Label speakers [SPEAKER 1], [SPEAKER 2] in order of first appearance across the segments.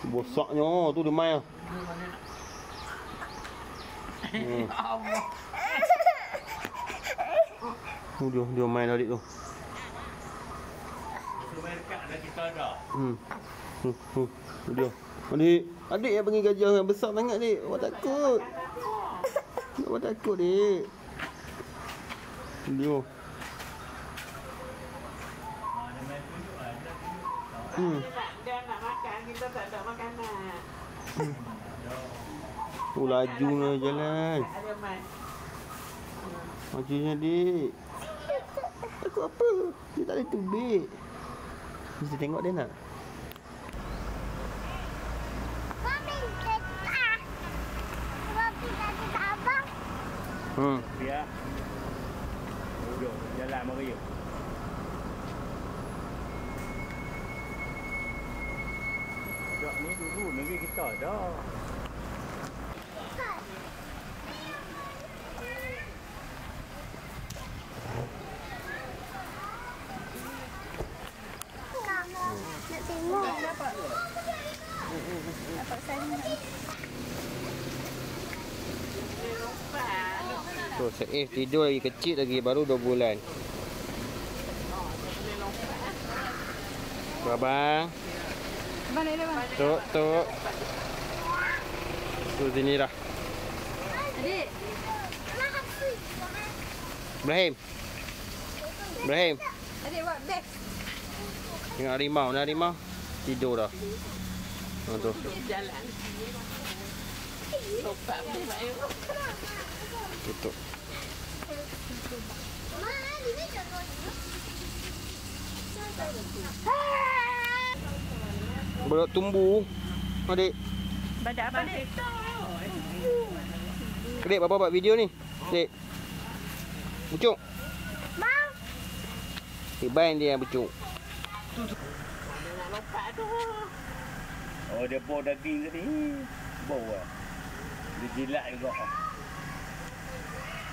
[SPEAKER 1] Bosaknya tu dia main. Dia main adik tu.
[SPEAKER 2] Main dekat dah kita ada.
[SPEAKER 1] Dia. Adik yang panggil gajah yang besar sangat dik. Awak takut. Awak takut dik. Dia.
[SPEAKER 3] Dia nak makan, kita tak ada makanan.
[SPEAKER 1] Lajunya jalan.
[SPEAKER 3] Ada main.
[SPEAKER 1] Majunya dik. Takut apa? Dia tak boleh tubik. Mesti tengok dia nak.
[SPEAKER 2] Biar. Duduk jalan meriuk. Dak ni dulu negeri kita dah.
[SPEAKER 4] Nak tengok. Dapat saling.
[SPEAKER 1] Tu Saif tidur lagi kecil lagi baru 2 bulan. Tu abang.
[SPEAKER 4] Balik dah bang.
[SPEAKER 1] Tok. Tu sini dah.
[SPEAKER 4] Adik.
[SPEAKER 1] Ibrahim.
[SPEAKER 4] Adik buat beg.
[SPEAKER 1] Tengok harimau. Tidur dah. Tu.
[SPEAKER 3] Jalan. Lompat boleh main.
[SPEAKER 1] Tutup. Belum tumbuh. Adik.
[SPEAKER 4] Badak apa adik?
[SPEAKER 1] Adik, Bapa buat video ni. Adik. Bucuk.
[SPEAKER 4] Bang.
[SPEAKER 1] Iban dia yang bucuk.
[SPEAKER 3] Nak lompat tu.
[SPEAKER 2] Oh dia bau daging tadi. Bau ah. Dia jilat juga.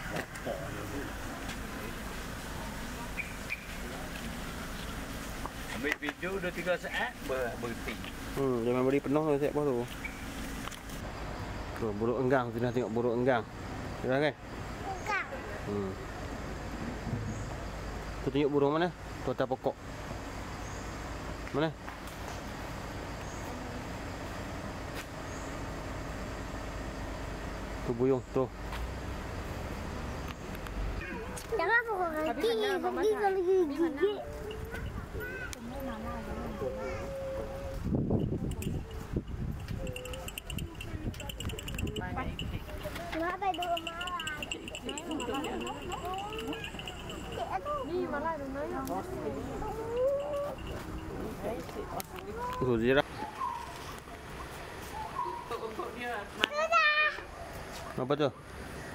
[SPEAKER 2] Lapar dia tu. Ambil video 2-3 saat berhenti.
[SPEAKER 1] Jangan beri penuh tu siap tu. Tu buruk enggang, tu dah tengok buruk enggang. Dah kan?
[SPEAKER 4] Enggak.
[SPEAKER 1] Tu tunjuk burung mana? Tu atas pokok. Mana? Tu buyung tu.
[SPEAKER 4] Jangan pukul kaki. Pergi kalau gigit. Kenapa itu marah? Ni malah dunia.
[SPEAKER 1] Tu zirah.
[SPEAKER 3] Untuk dia.
[SPEAKER 1] Apa tu?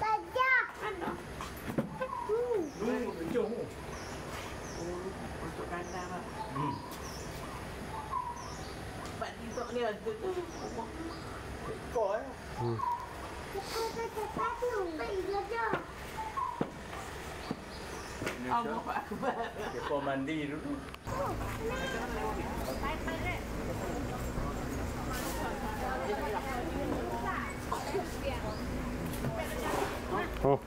[SPEAKER 4] Gajah.
[SPEAKER 3] Untuk kandang lah. Sebab tidur ni ada tu. Ekor lah. Allah Akbar.
[SPEAKER 2] Dia mandi dulu.
[SPEAKER 1] Oh.